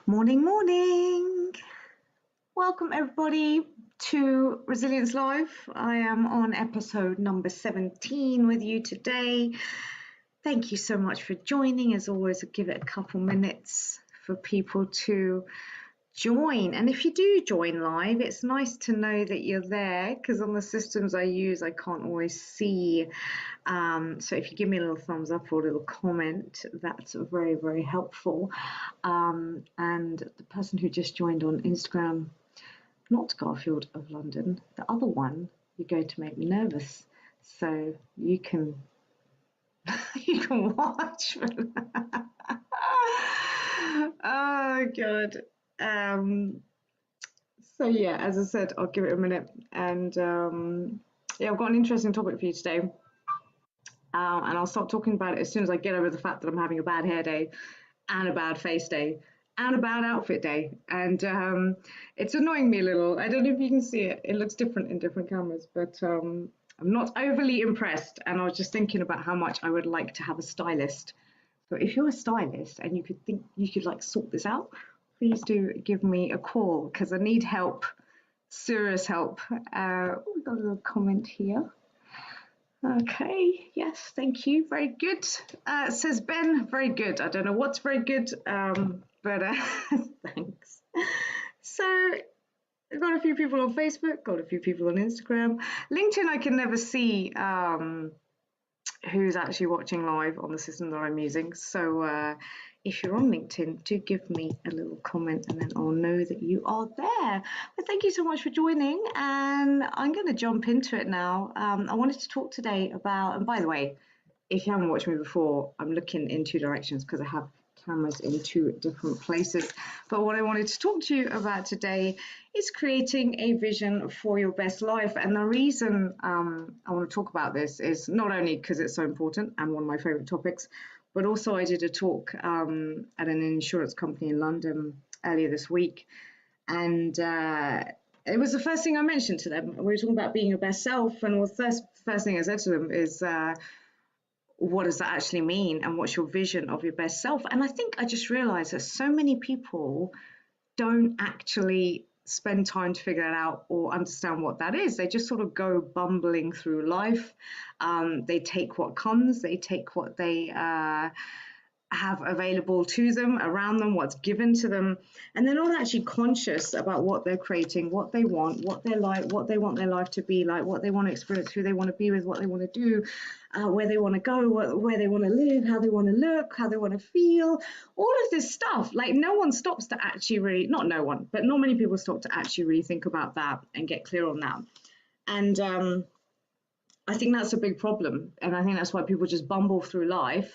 Morning, morning. Welcome, everybody, to Resilience Live. I am on episode number 17 with you today. Thank you so much for joining. As always, I'll give it a couple minutes for people to join. And if you do join live, it's nice to know that you're there because on the systems I use, I can't always see. So if you give me a little thumbs up or a little comment, that's very, very helpful. And the person who just joined on Instagram, not Garfield of London, the other one, you're going to make me nervous. So you can you can watch. Oh God. So yeah, as I said, I'll give it a minute. And yeah, I've got an interesting topic for you today. And I'll start talking about it as soon as I get over the fact that I'm having a bad hair day and a bad face day and a bad outfit day. And it's annoying me a little. I don't know if you can see it. It looks different in different cameras, but I'm not overly impressed. And I was just thinking about how much I would like to have a stylist. So if you're a stylist and you could think you could like sort this out, please do give me a call because I need help, serious help. We've got a little comment here. Okay, yes, thank you. Very good. Says Ben, very good. I don't know what's very good, but thanks. So I've got a few people on Facebook, got a few people on Instagram. LinkedIn, I can never see who's actually watching live on the system that I'm using. So if you're on LinkedIn, do give me a little comment and then I'll know that you are there. But thank you so much for joining, and I'm going to jump into it now. I wanted to talk today about, and by the way, if you haven't watched me before, I'm looking in two directions because I have cameras in two different places. But what I wanted to talk to you about today is creating a vision for your best life. And the reason I want to talk about this is not only because it's so important and one of my favorite topics, but also I did a talk at an insurance company in London earlier this week. And it was the first thing I mentioned to them. We were talking about being your best self. And the first thing I said to them is, what does that actually mean, and what's your vision of your best self? And I think I just realized that so many people don't actually spend time to figure it out or understand what that is. They just sort of go bumbling through life. They take what comes, they take what they have available to them, around them, what's given to them, and they're not actually conscious about what they're creating, what they want, what they're like, what they want their life to be like, what they want to experience, who they want to be with, what they want to do, where they want to go, where they want to live, how they want to look, how they want to feel, all of this stuff. Like no one stops to actually really, not no one, but not many people stop to actually really think about that and get clear on that. And I think that's a big problem. And I think that's why people just bumble through life.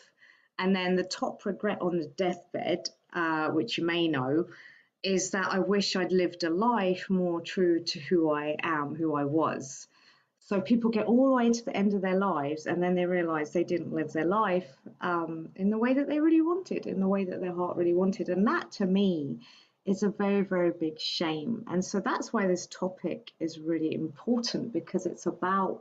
And then the top regret on the deathbed, which you may know, is that I wish I'd lived a life more true to who I am, who I was. So people get all the way to the end of their lives and then they realize they didn't live their life in the way that they really wanted, in the way that their heart really wanted. And that to me is a very, very big shame. And so that's why this topic is really important, because it's about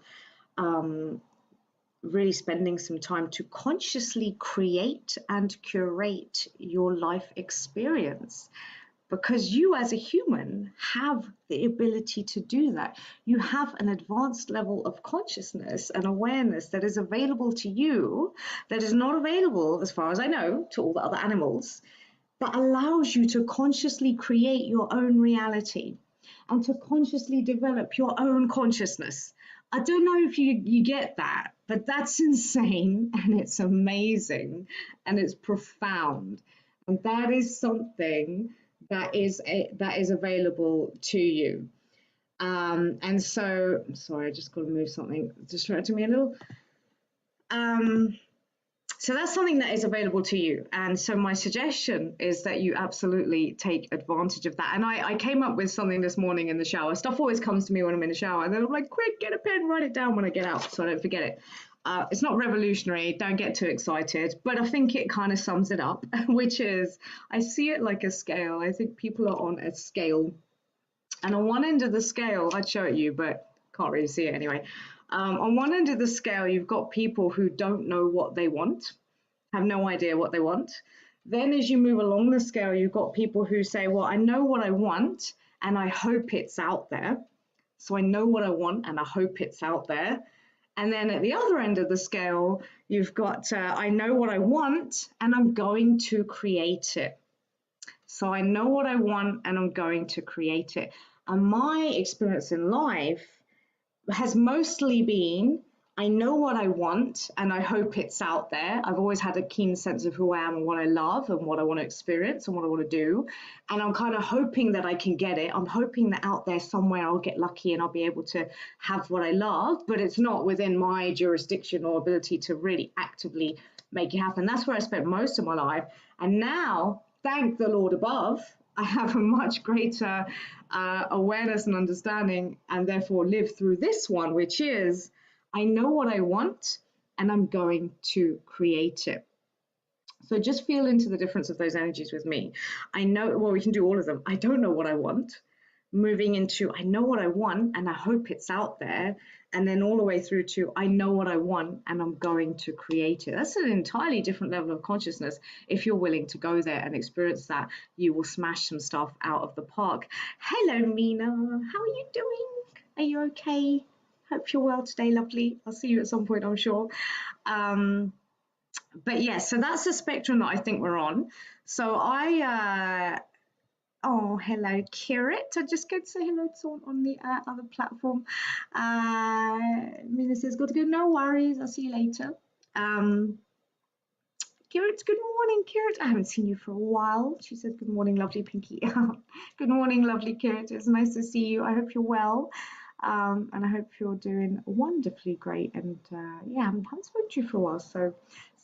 really spending some time to consciously create and curate your life experience, because you as a human have the ability to do that. You have an advanced level of consciousness and awareness that is available to you, that is not available, as far as I know, to all the other animals, that allows you to consciously create your own reality and to consciously develop your own consciousness. I don't know if you get that, but that's insane and it's amazing and it's profound. And that is something that is available to you. And so, sorry, I just got to move something, distracted me a little. So that's something that is available to you. And so my suggestion is that you absolutely take advantage of that. And I came up with something this morning in the shower. Stuff always comes to me when I'm in the shower. And then I'm like, quick, get a pen, write it down when I get out so I don't forget it. It's not revolutionary, don't get too excited, but I think it kind of sums it up, which is, I see it like a scale. I think people are on a scale. And on one end of the scale, I'd show it you, but can't really see it anyway. On one end of the scale, you've got people who don't know what they want, have no idea what they want. Then as you move along the scale, you've got people who say, well, I know what I want and I hope it's out there. So I know what I want and I hope it's out there. And then at the other end of the scale, you've got I know what I want and I'm going to create it. So I know what I want and I'm going to create it. And my experience in life has mostly been I know what I want and I hope it's out there. I've always had a keen sense of who I am and what I love and what I want to experience and what I want to do. And I'm kind of hoping that I can get it. I'm hoping that out there somewhere I'll get lucky and I'll be able to have what I love, but it's not within my jurisdiction or ability to really actively make it happen. That's where I spent most of my life. And now, thank the Lord above, I have a much greater awareness and understanding, and therefore live through this one, which is I know what I want and I'm going to create it. So just feel into the difference of those energies with me. I know, well, we can do all of them. I don't know what I want. Moving into I know what I want and I hope it's out there. And then all the way through to I know what I want and I'm going to create it. That's an entirely different level of consciousness. If you're willing to go there and experience that, you will smash some stuff out of the park. Hello, Mina. How are you doing? Are you okay? Hope you're well today, lovely. I'll see you at some point, I'm sure. But yeah, so that's the spectrum that I think we're on. So oh, hello, Kirit. I just go to say hello to someone on the other platform. Mina says, got to go. No worries. I'll see you later. Kirit, good morning, Kirit. I haven't seen you for a while. She said, good morning, lovely Pinky. Good morning, lovely Kirit. It's nice to see you. I hope you're well. And I hope you're doing wonderfully great. And yeah, I haven't spoken to you for a while, so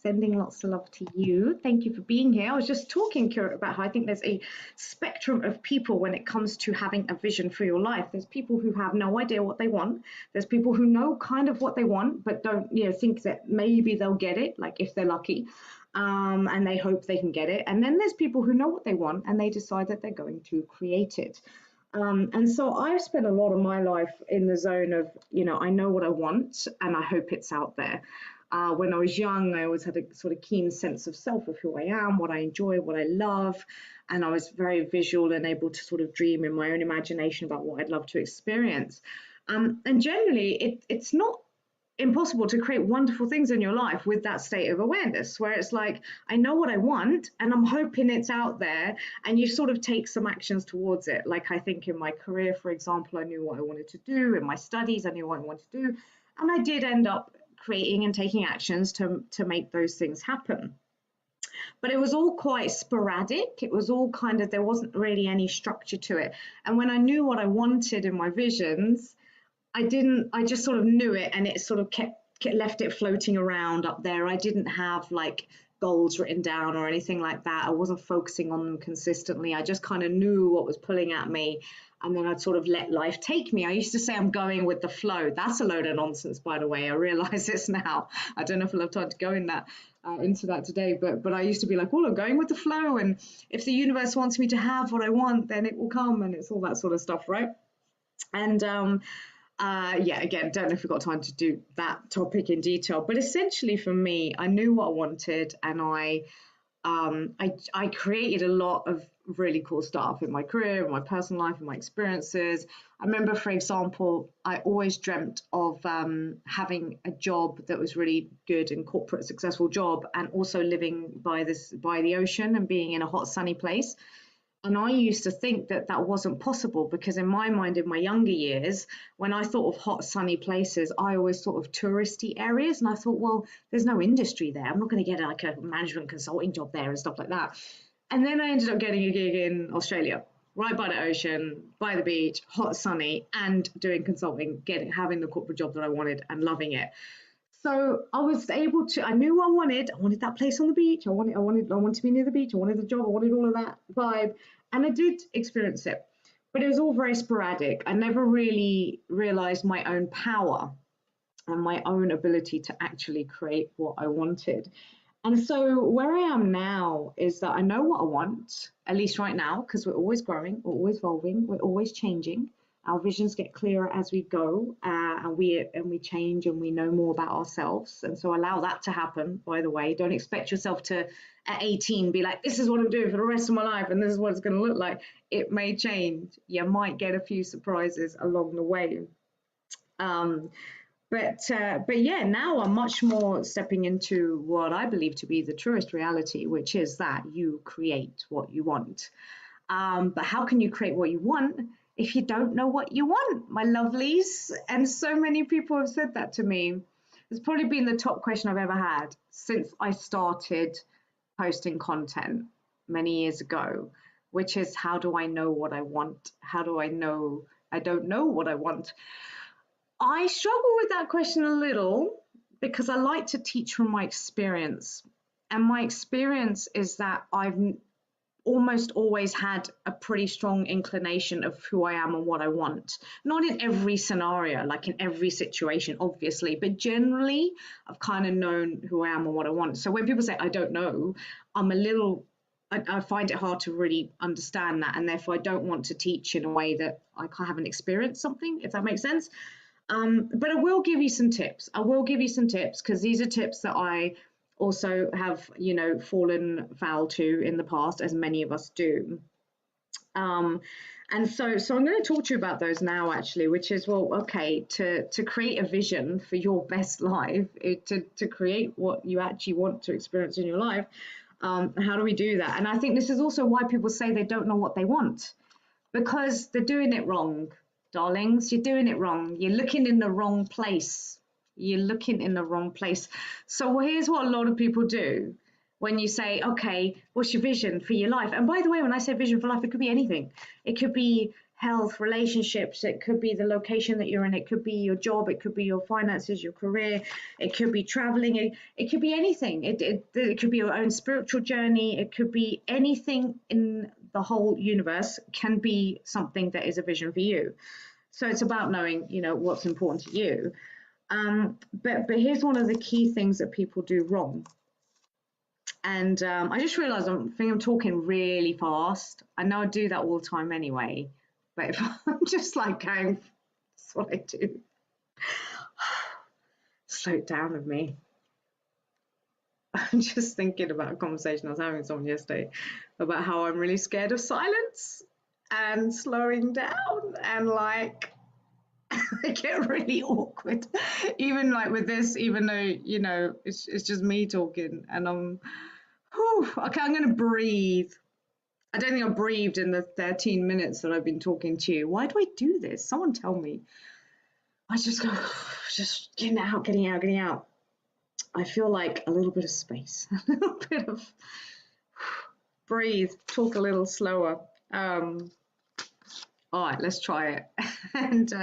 sending lots of love to you. Thank you for being here. I was just talking, Kira, about how I think there's a spectrum of people when it comes to having a vision for your life. There's people who have no idea what they want. There's people who know kind of what they want, but don't, think that maybe they'll get it, like if they're lucky. And they hope they can get it. And then there's people who know what they want and they decide that they're going to create it. And so I've spent a lot of my life in the zone of, I know what I want and I hope it's out there. When I was young, I always had a sort of keen sense of self, of who I am, what I enjoy, what I love. And I was very visual and able to sort of dream in my own imagination about what I'd love to experience. And generally, it's not impossible to create wonderful things in your life with that state of awareness, where it's like, I know what I want and I'm hoping it's out there, and you sort of take some actions towards it. Like I think in my career, for example, I knew what I wanted to do. In my studies, I knew what I wanted to do. And I did end up creating and taking actions to make those things happen. But it was all quite sporadic. It was all kind of, there wasn't really any structure to it. And when I knew what I wanted in my visions, I just sort of knew it, and it sort of left it floating around up there. I didn't have like goals written down or anything like that. I wasn't focusing on them consistently. I just kind of knew what was pulling at me, and then I'd sort of let life take me. I used to say I'm going with the flow. That's a load of nonsense, by the way. I realize this now. I don't know if I'll have time to go into that today, but I used to be like, well, I'm going with the flow, and if the universe wants me to have what I want, then it will come, and it's all that sort of stuff, right? And yeah, again, don't know if we've got time to do that topic in detail, but essentially for me, I knew what I wanted, and I created a lot of really cool stuff in my career, in my personal life, in my experiences. I remember, for example, I always dreamt of having a job that was really good and corporate, successful job, and also living by the ocean and being in a hot, sunny place. And I used to think that that wasn't possible, because in my mind, in my younger years, when I thought of hot, sunny places, I always thought of touristy areas. And I thought, well, there's no industry there. I'm not going to get like a management consulting job there and stuff like that. And then I ended up getting a gig in Australia, right by the ocean, by the beach, hot, sunny, and doing consulting, having the corporate job that I wanted and loving it. So I was able to, I knew what I wanted. I wanted that place on the beach. I wanted to be near the beach. I wanted the job. I wanted all of that vibe. And I did experience it, but it was all very sporadic. I never really realized my own power and my own ability to actually create what I wanted. And so where I am now is that I know what I want, at least right now, because we're always growing, we're always evolving, we're always changing. Our visions get clearer as we go, and we change and we know more about ourselves. And so allow that to happen. By the way, don't expect yourself to at 18 be like, this is what I'm doing for the rest of my life, and this is what it's going to look like. It may change. You might get a few surprises along the way. Um, but yeah, now I'm much more stepping into what I believe to be the truest reality, which is that you create what you want. But how can you create what you want if you don't know what you want, my lovelies? And so many people have said that to me. It's probably been the top question I've ever had since I started posting content many years ago, which is, how do I know what I want? How do I know I don't know what I want? I struggle with that question a little because I like to teach from my experience. And my experience is that I've almost always had a pretty strong inclination of who I am and what I want. Not in every scenario, like in every situation, obviously, but generally, I've kind of known who I am and what I want. So when people say, I don't know, I'm a little, I find it hard to really understand that. And therefore, I don't want to teach in a way that I haven't experienced something, if that makes sense. But I will give you some tips. I will give you some tips because these are tips that I also have, fallen foul to in the past, as many of us do. Um, and so I'm going to talk to you about those now, actually, which is, well, okay, to create a vision for your best life, to create what you actually want to experience in your life. How do we do that? And I think this is also why people say they don't know what they want, because they're doing it wrong, darlings. You're doing it wrong. You're looking in the wrong place. You're looking in the wrong place. So here's what a lot of people do when you say, okay, what's your vision for your life? And by the way, when I say vision for life, it could be anything. It could be health, relationships. It could be the location that you're in. It could be your job. It could be your finances, your career. It could be traveling. It could be anything. It could be your own spiritual journey. It could be anything in the whole universe can be something that is a vision for you. So it's about knowing, what's important to you. But here's one of the key things that people do wrong. And I just realized I think I'm talking really fast. I know I do that all the time anyway, but if I'm just like going, that's what I do. Slow it down with me. I'm just thinking about a conversation I was having with someone yesterday about how I'm really scared of silence and slowing down, and like I get really awkward, even like with this, even though it's just me talking, and okay, I'm gonna breathe. I don't think I breathed in the 13 minutes that I've been talking to you. Why do I do this? Someone tell me. I just go, just getting out, getting out, getting out. I feel like a little bit of space, a little bit of breathe, talk a little slower. All right, let's try it. And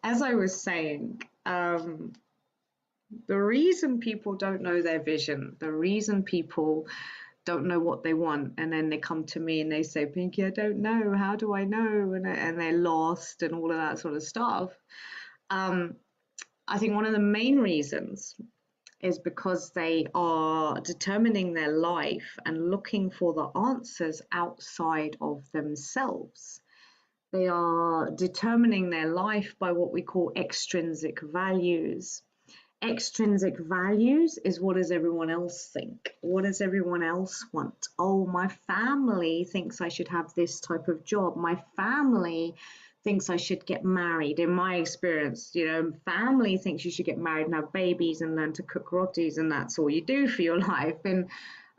as I was saying, the reason people don't know their vision, the reason people don't know what they want, and then they come to me and they say, Pinky, I don't know, how do I know? And they're lost and all of that sort of stuff. I think one of the main reasons is because they are determining their life and looking for the answers outside of themselves. They are determining their life by what we call extrinsic values. Extrinsic values is, what does everyone else think? What does everyone else want? Oh, my family thinks I should have this type of job. My family thinks I should get married. In my experience, family thinks you should get married and have babies and learn to cook rotis, and that's all you do for your life. And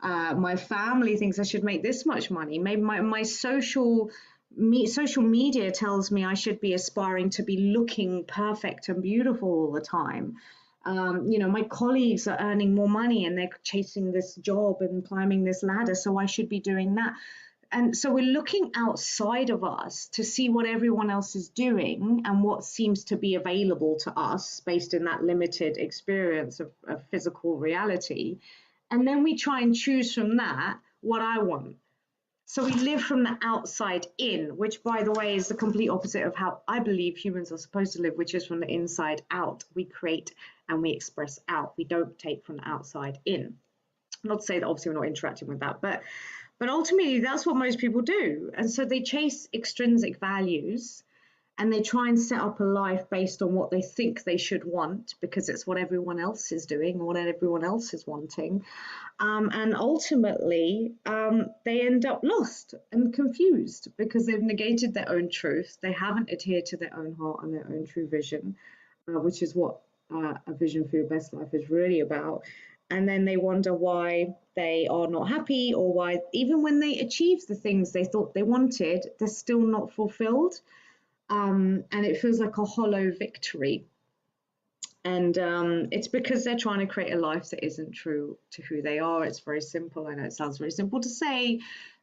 my family thinks I should make this much money. Maybe my social media tells me I should be aspiring to be looking perfect and beautiful all the time. My colleagues are earning more money and they're chasing this job and climbing this ladder, so I should be doing that. And so we're looking outside of us to see what everyone else is doing and what seems to be available to us based in that limited experience of physical reality. And then we try and choose from that what I want. So we live from the outside in, which, by the way, is the complete opposite of how I believe humans are supposed to live, which is from the inside out. We create and we express out. We don't take from the outside in. Not to say that obviously we're not interacting with that, but ultimately that's what most people do. And so they chase extrinsic values, and they try and set up a life based on what they think they should want because it's what everyone else is doing, what everyone else is wanting. And ultimately, they end up lost and confused because they've negated their own truth. They haven't adhered to their own heart and their own true vision, which is what a vision for your best life is really about. And then they wonder why they are not happy, or why, even when they achieve the things they thought they wanted, they're still not fulfilled. And it feels like a hollow victory. And it's because they're trying to create a life that isn't true to who they are. It's very simple. I know it sounds very simple to say,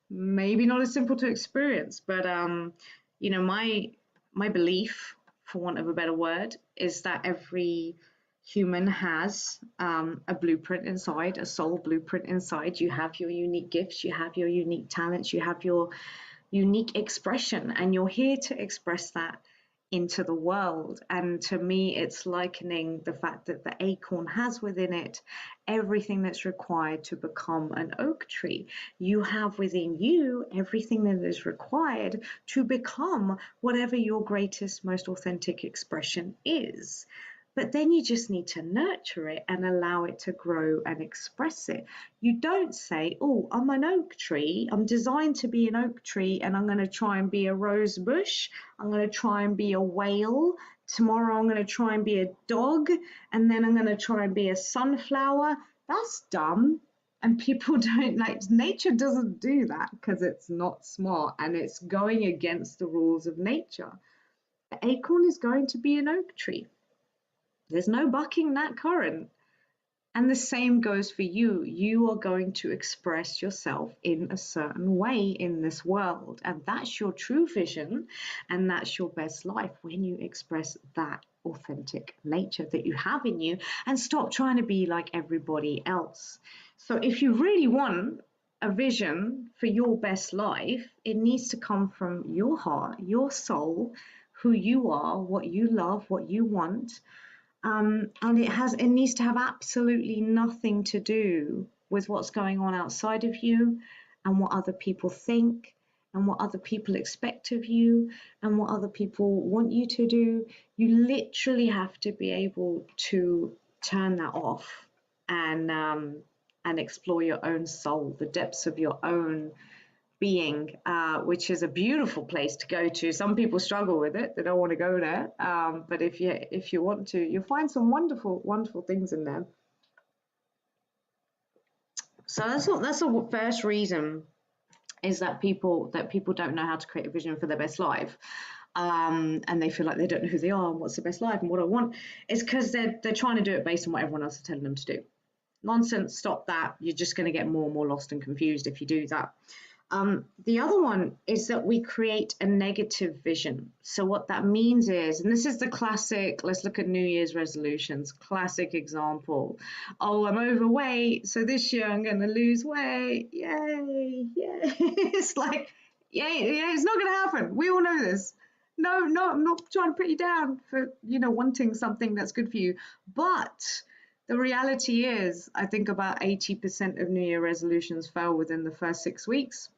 maybe not as simple to experience, but my belief, for want of a better word, is that every human has a blueprint inside, a soul blueprint inside. You have your unique gifts, you have your unique talents, you have your unique expression, and you're here to express that into the world. And to me, it's likening the fact that the acorn has within it everything that's required to become an oak tree. You have within you everything that is required to become whatever your greatest, most authentic expression is. But then you just need to nurture it and allow it to grow and express it. You don't say, oh, I'm an oak tree. I'm designed to be an oak tree, and I'm going to try and be a rose bush. I'm going to try and be a whale. Tomorrow I'm going to try and be a dog. And then I'm going to try and be a sunflower. That's dumb. And people don't like, nature doesn't do that because it's not smart and it's going against the rules of nature. The acorn is going to be an oak tree. There's no bucking that current. And the same goes for you. You are going to express yourself in a certain way in this world. And that's your true vision. And that's your best life when you express that authentic nature that you have in you and stop trying to be like everybody else. So if you really want a vision for your best life, it needs to come from your heart, your soul, who you are, what you love, what you want. And it needs to have absolutely nothing to do with what's going on outside of you and what other people think and what other people expect of you and what other people want you to do. You literally have to be able to turn that off and explore your own soul, the depths of your own being, which is a beautiful place to go to. Some people struggle with it; they don't want to go there. But if you want to, you'll find some wonderful things in there. So that's the first reason, is that people don't know how to create a vision for their best life. And they feel like they don't know who they are and what's the best life and what I want. It's because they're trying to do it based on what everyone else is telling them to do. Nonsense, stop that. You're just going to get more and more lost and confused if you do that. The other one is that we create a negative vision. So what that means is, and this is the classic, let's look at New Year's resolutions, classic example. Oh, I'm overweight, so this year I'm going to lose weight. Yay, yay. It's like, yay, yeah, it's not going to happen. We all know this. No, I'm not trying to put you down for, wanting something that's good for you. But the reality is, I think about 80% of New Year resolutions fail within the first 6 weeks.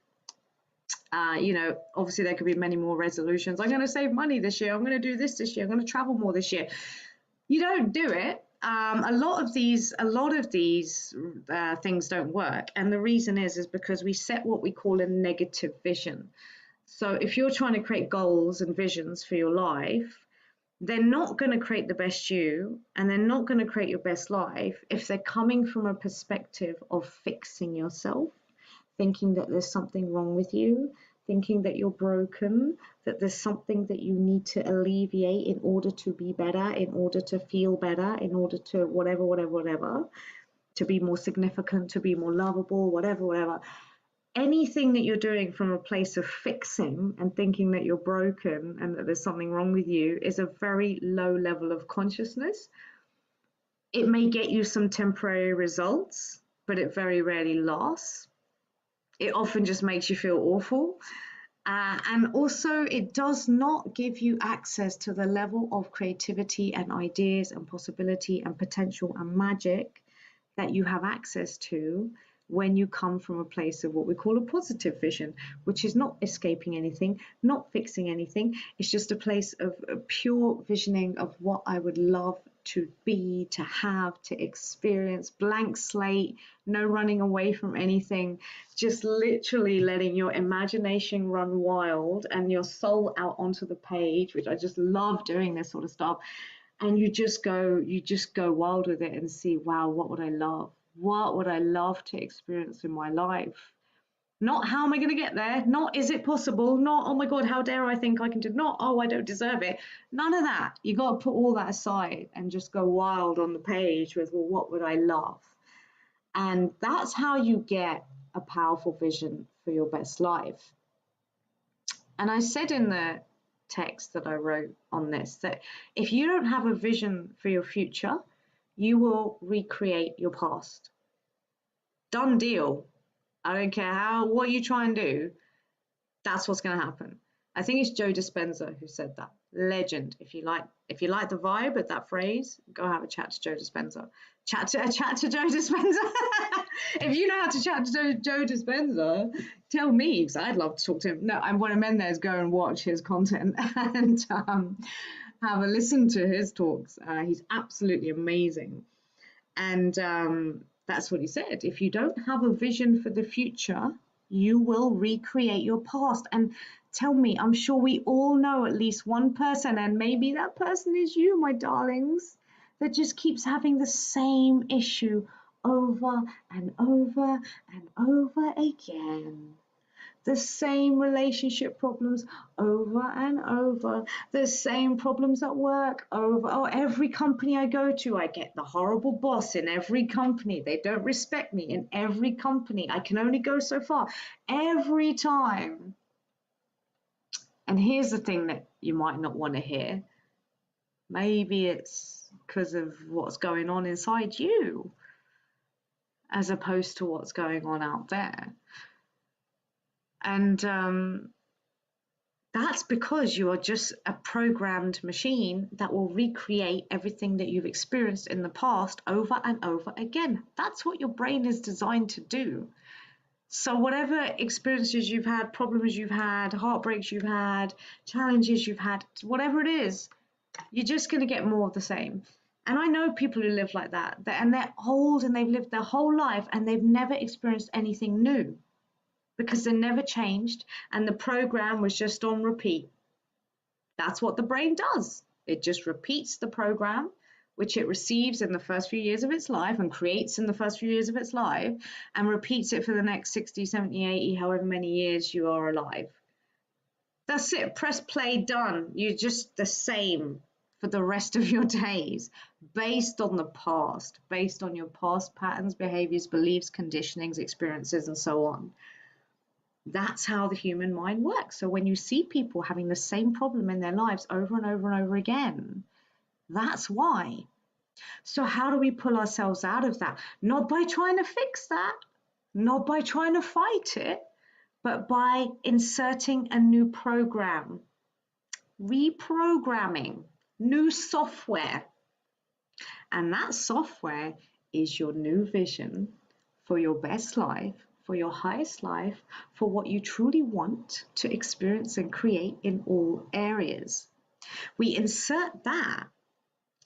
Obviously there could be many more resolutions. I'm going to save money this year. I'm going to do this year. I'm going to travel more this year. You don't do it. A lot of these things don't work. And the reason is because we set what we call a negative vision. So if you're trying to create goals and visions for your life, they're not going to create the best you, and they're not going to create your best life if they're coming from a perspective of fixing yourself, thinking that there's something wrong with you, thinking that you're broken, that there's something that you need to alleviate in order to be better, in order to feel better, in order to whatever, to be more significant, to be more lovable, whatever. Anything that you're doing from a place of fixing and thinking that you're broken and that there's something wrong with you is a very low level of consciousness. It may get you some temporary results, but it very rarely lasts. It often just makes you feel awful. And also, it does not give you access to the level of creativity and ideas and possibility and potential and magic that you have access to when you come from a place of what we call a positive vision, which is not escaping anything, not fixing anything. It's just a place of a pure visioning of what I would love to be, to have, to experience, blank slate, no running away from anything, just literally letting your imagination run wild and your soul out onto the page, which I just love doing this sort of stuff. And you just go wild with it and see, wow, what would I love? What would I love to experience in my life? Not how am I going to get there? Not is it possible? Not, oh my God, how dare I think I can do? Not, oh, I don't deserve it. None of that. You got to put all that aside and just go wild on the page with, well, what would I love? And that's how you get a powerful vision for your best life. And I said in the text that I wrote on this that if you don't have a vision for your future, you will recreate your past. Done deal. I don't care what you try and do, that's what's going to happen. I think it's Joe Dispenza who said that. Legend. If you like the vibe of that phrase, go have a chat to Joe Dispenza. Chat to Joe Dispenza. If you know how to chat to Joe Dispenza, tell me, because I'd love to talk to him. No, I'm one of men there is go and watch his content and have a listen to his talks. He's absolutely amazing. And that's what he said. If you don't have a vision for the future, you will recreate your past. And tell me, I'm sure we all know at least one person, and maybe that person is you, my darlings, that just keeps having the same issue over and over and over again. The same relationship problems over and over, the same problems at work over. Oh, every company I go to, I get the horrible boss in every company. They don't respect me in every company. I can only go so far every time. And here's the thing that you might not want to hear. Maybe it's because of what's going on inside you, as opposed to what's going on out there. And that's because you are just a programmed machine that will recreate everything that you've experienced in the past over and over again. That's what your brain is designed to do. So whatever experiences you've had, problems you've had, heartbreaks you've had, challenges you've had, whatever it is, you're just going to get more of the same. And I know people who live like that, and they're old and they've lived their whole life and they've never experienced anything new, because they never changed and the program was just on repeat. That's what the brain does. It just repeats the program, which it receives in the first few years of its life and creates in the first few years of its life, and repeats it for the next 60, 70, 80, however many years you are alive. That's it. Press play, done. You're just the same for the rest of your days, based on the past, based on your past patterns, behaviors, beliefs, conditionings, experiences, and so on. That's how the human mind works. So when you see people having the same problem in their lives over and over and over again, that's why. So how do we pull ourselves out of that? Not by trying to fix that, not by trying to fight it, but by inserting a new program, reprogramming, new software. And that software is your new vision for your best life, for your highest life, for what you truly want to experience and create in all areas. We insert that.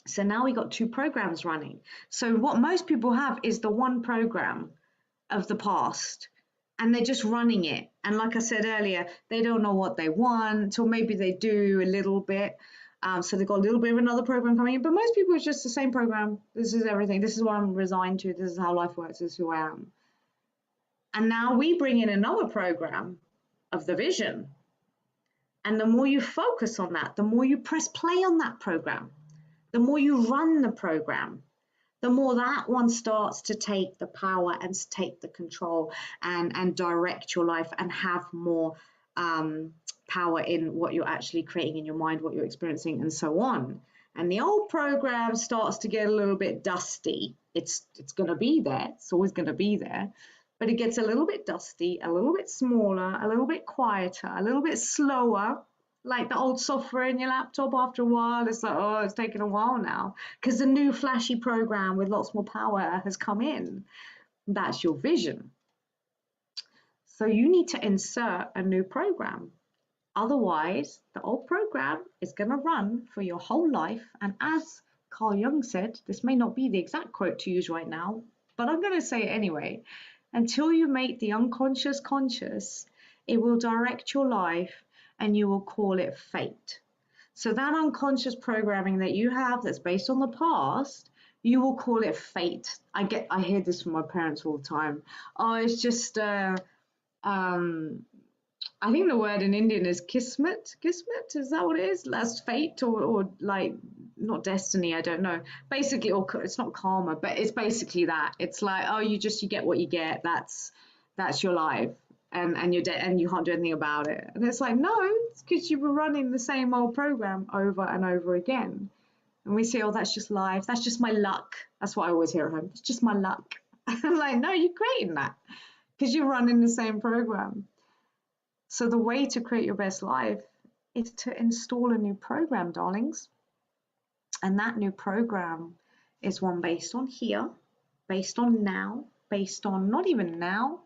So now we got two programs running. So what most people have is the one program of the past, and they're just running it. And like I said earlier, they don't know what they want, or maybe they do a little bit. So they've got a little bit of another program coming in, but most people it's just the same program. This is everything. This is what I'm resigned to. This is how life works. This is who I am. And now we bring in another program of the vision. And the more you focus on that, the more you press play on that program, the more you run the program, the more that one starts to take the power and take the control and direct your life and have more power in what you're actually creating in your mind, what you're experiencing, and so on. And the old program starts to get a little bit dusty. It's going to be there. It's always going to be there. But it gets a little bit dusty, a little bit smaller, a little bit quieter, a little bit slower, like the old software in your laptop. After a while, it's like, oh, it's taking a while now, because the new flashy program with lots more power has come in. That's your vision. So you need to insert a new program. Otherwise, the old program is going to run for your whole life. And as Carl Jung said, this may not be the exact quote to use right now, but I'm going to say it anyway. Until you make the unconscious conscious, it will direct your life and you will call it fate. So that unconscious programming that you have that's based on the past, you will call it fate. I hear this from my parents all the time. Oh, it's just um I think the word in Indian is kismet. Kismet, is that what it is? That's fate or like not destiny, I don't know. Basically, or it's not karma, but it's basically that. It's like, oh, you get what you get. That's your life. And you're dead and you can't do anything about it. And it's like, no, it's because you were running the same old program over and over again. And we say, oh, that's just life. That's just my luck. That's what I always hear at home. It's just my luck. I'm like, no, you're creating that because you're running the same program. So the way to create your best life is to install a new program, darlings. And that new program is one based on here, based on now, based on not even now,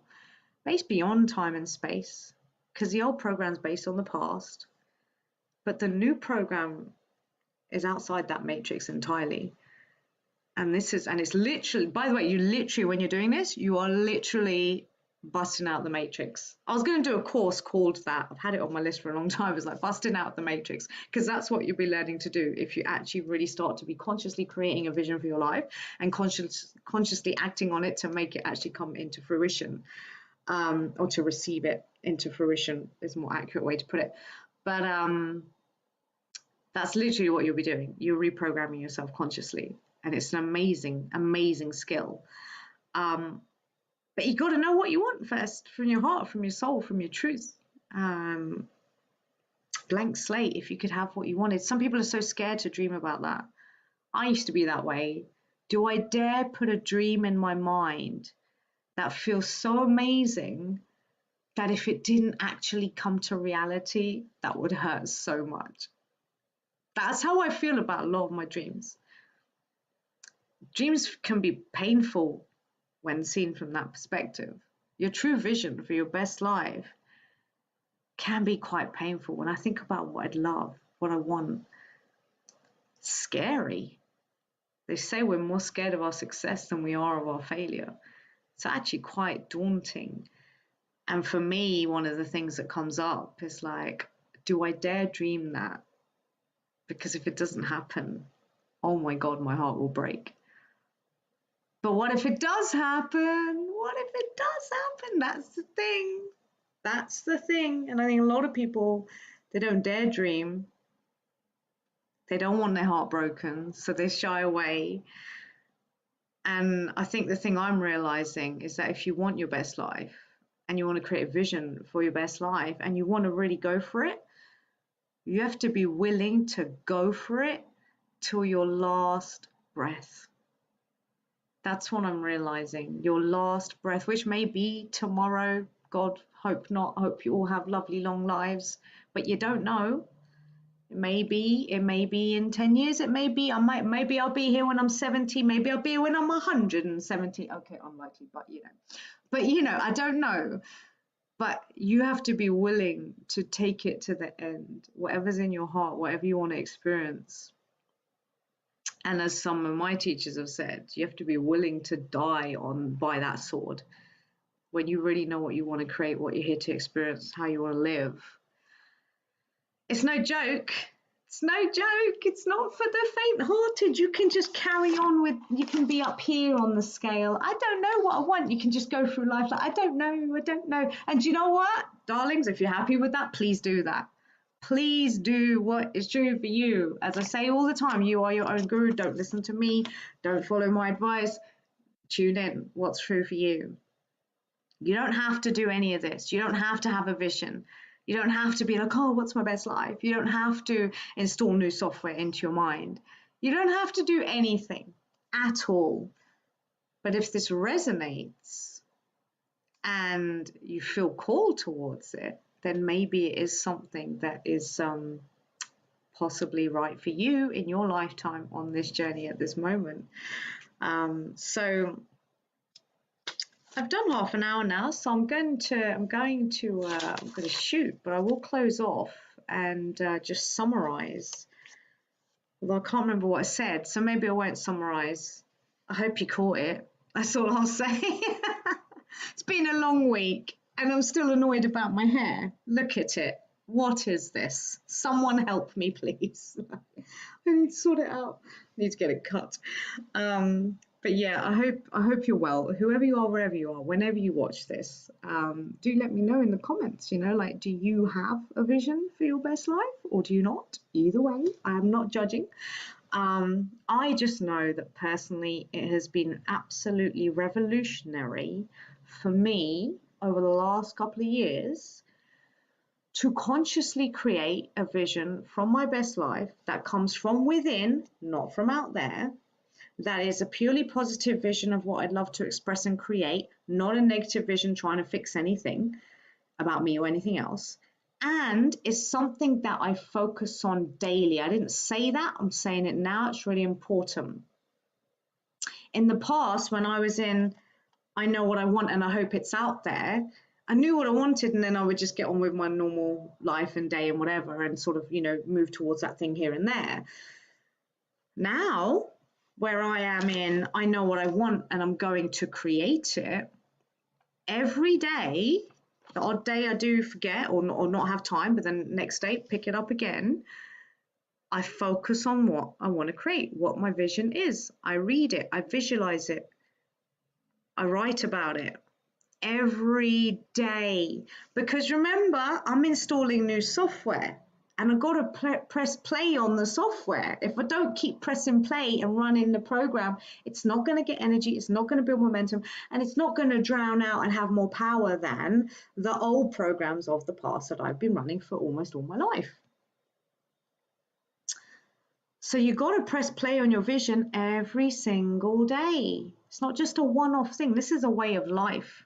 based beyond time and space, because the old program is based on the past. But the new program is outside that matrix entirely. And it's literally, by the way, when you're doing this, you are literally busting out the matrix. I was going to do a course called that. I've had it on my list for a long time. It's like busting out the matrix, because that's what you'll be learning to do if you actually really start to be consciously creating a vision for your life and consciously acting on it to make it actually come into fruition, or to receive it into fruition is a more accurate way to put it. But that's literally what you'll be doing. You're reprogramming yourself consciously, and it's an amazing, amazing skill. But you got to know what you want first, from your heart, from your soul, from your truth. Blank slate, if you could have what you wanted. Some people are so scared to dream about that. I used to be that way. Do I dare put a dream in my mind that feels so amazing that if it didn't actually come to reality, that would hurt so much? That's how I feel about a lot of my dreams. Dreams can be painful when seen from that perspective. Your true vision for your best life can be quite painful. When I think about what I'd love, what I want, it's scary. They say we're more scared of our success than we are of our failure. It's actually quite daunting. And for me, one of the things that comes up is like, do I dare dream that? Because if it doesn't happen, oh my God, my heart will break. But what if it does happen? What if it does happen? That's the thing. That's the thing. And I think a lot of people, they don't dare dream. They don't want their heart broken, so they shy away. And I think the thing I'm realizing is that if you want your best life and you want to create a vision for your best life and you want to really go for it, you have to be willing to go for it till your last breath. That's what I'm realizing. Your last breath, which may be tomorrow. God, hope not. Hope you all have lovely long lives, but you don't know. It may be in 10 years. It may be, maybe I'll be here when I'm 70. Maybe I'll be here when I'm 170. Okay, unlikely, but I don't know. But you have to be willing to take it to the end, whatever's in your heart, whatever you want to experience. And as some of my teachers have said, you have to be willing to die by that sword when you really know what you want to create, what you're here to experience, how you want to live. It's no joke. It's no joke. It's not for the faint-hearted. You can just carry on you can be up here on the scale. I don't know what I want. You can just go through life like, I don't know. And do you know what, darlings, if you're happy with that, please do that. Please do what is true for you. As I say all the time, you are your own guru. Don't listen to me. Don't follow my advice. Tune in. What's true for you? You don't have to do any of this. You don't have to have a vision. You don't have to be like, oh, what's my best life? You don't have to install new software into your mind. You don't have to do anything at all. But if this resonates and you feel called towards it, then maybe it is something that is possibly right for you in your lifetime on this journey at this moment. So I've done half an hour now, so I'm going to shoot, but I will close off and just summarize. Although I can't remember what I said, so maybe I won't summarize. I hope you caught it. That's all I'll say. It's been a long week and I'm still annoyed about my hair. Look at it. What is this? Someone help me, please. I need to sort it out. I need to get it cut. But yeah, I hope you're well. Whoever you are, wherever you are, whenever you watch this, do let me know in the comments. Like, do you have a vision for your best life or do you not? Either way, I am not judging. I just know that personally, it has been absolutely revolutionary for me over the last couple of years to consciously create a vision from my best life that comes from within, not from out there, that is a purely positive vision of what I'd love to express and create, not a negative vision trying to fix anything about me or anything else. And is something that I focus on daily. I didn't say that, I'm saying it now. It's really important. In the past, when I was in, I know what I want and I hope it's out there, I knew what I wanted and then I would just get on with my normal life and day and whatever and sort of, move towards that thing here and there. Now, where I am in, I know what I want and I'm going to create it. Every day, the odd day I do forget or not have time, but then next day pick it up again. I focus on what I want to create, what my vision is. I read it, I visualize it, I write about it every day. Because remember, I'm installing new software and I've got to press play on the software. If I don't keep pressing play and running the program, it's not going to get energy, it's not going to build momentum, and it's not going to drown out and have more power than the old programs of the past that I've been running for almost all my life. So you got to press play on your vision every single day. It's not just a one-off thing. This is a way of life.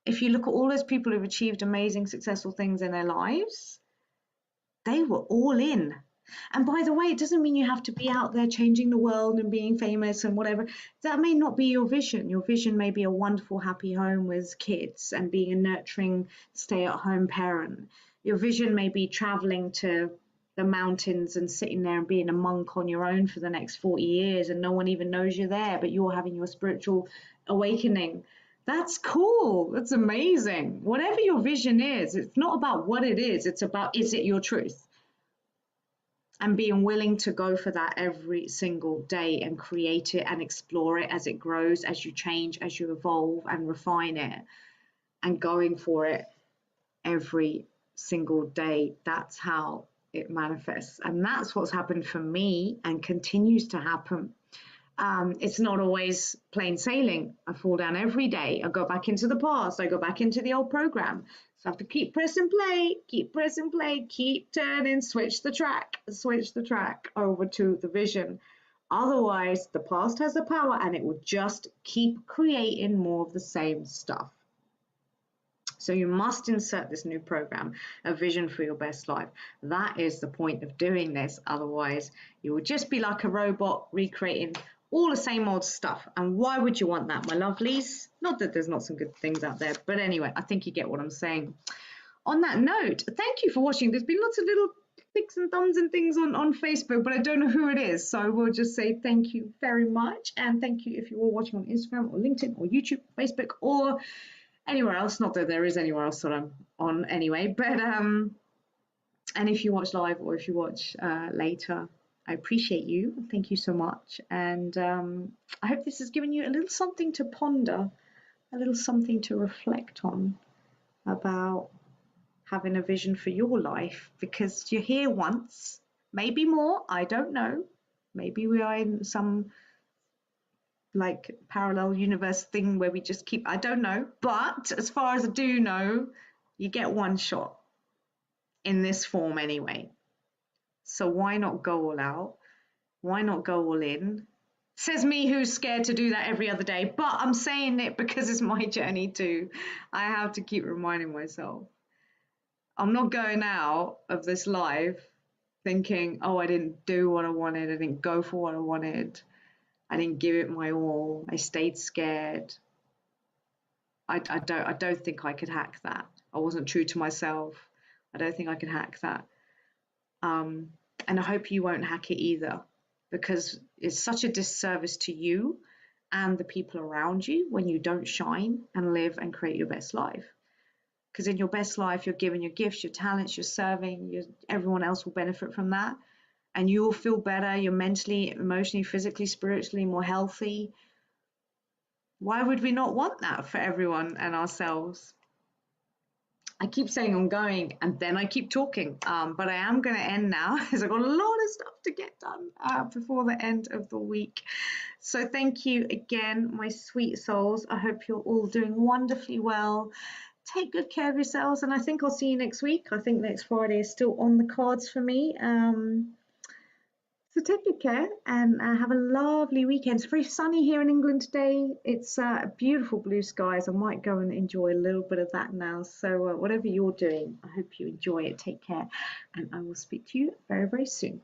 If you look at all those people who've achieved amazing, successful things in their lives, they were all in. And by the way, it doesn't mean you have to be out there changing the world and being famous and whatever. That may not be your vision. Your vision may be a wonderful, happy home with kids and being a nurturing, stay-at-home parent. Your vision may be traveling to the mountains and sitting there and being a monk on your own for the next 40 years and no one even knows you're there, but you're having your spiritual awakening. That's cool. That's amazing. Whatever your vision is, it's not about what it is. It's about, is it your truth? And being willing to go for that every single day and create it and explore it as it grows, as you change, as you evolve and refine it, and going for it every single day. That's how it manifests. And that's what's happened for me and continues to happen. It's not always plain sailing. I fall down every day. I go back into the past. I go back into the old program. So I have to keep pressing play, keep turning, switch the track over to the vision. Otherwise, the past has the power and it will just keep creating more of the same stuff. So you must insert this new program, a vision for your best life. That is the point of doing this. Otherwise, you will just be like a robot recreating all the same old stuff. And why would you want that, my lovelies? Not that there's not some good things out there, but anyway, I think you get what I'm saying. On that note, thank you for watching. There's been lots of little clicks and thumbs and things on Facebook, but I don't know who it is. So I will just say thank you very much. And thank you if you were watching on Instagram or LinkedIn or YouTube, Facebook, or anywhere else. Not that there is anywhere else that I'm on anyway, but and if you watch live or if you watch later, I appreciate you. Thank you so much. And I hope this has given you a little something to ponder, a little something to reflect on about having a vision for your life, because you're here once, maybe more, I don't know. Maybe we are in some like parallel universe thing where we just keep, I don't know. But as far as I do know, you get one shot in this form anyway. So why not go all out? Why not go all in? Says me who's scared to do that every other day, but I'm saying it because it's my journey too. I have to keep reminding myself. I'm not going out of this life thinking, oh, I didn't do what I wanted, I didn't go for what I wanted, I didn't give it my all, I stayed scared. I don't think I could hack that. I wasn't true to myself. I don't think I could hack that. Um, and I hope you won't hack it either, because it's such a disservice to you and the people around you when you don't shine and live and create your best life. Because in your best life, you're giving your gifts, your talents, you're serving, everyone else will benefit from that. And you will feel better. You're mentally, emotionally, physically, spiritually more healthy. Why would we not want that for everyone and ourselves? I keep saying I'm going and then I keep talking, but I am going to end now because I've got a lot of stuff to get done before the end of the week. So thank you again, my sweet souls. I hope you're all doing wonderfully well. Take good care of yourselves, and I think I'll see you next week. I think next Friday is still on the cards for me. So take good care and have a lovely weekend. It's very sunny here in England today. It's beautiful blue skies. I might go and enjoy a little bit of that now. So whatever you're doing, I hope you enjoy it. Take care, and I will speak to you very, very soon.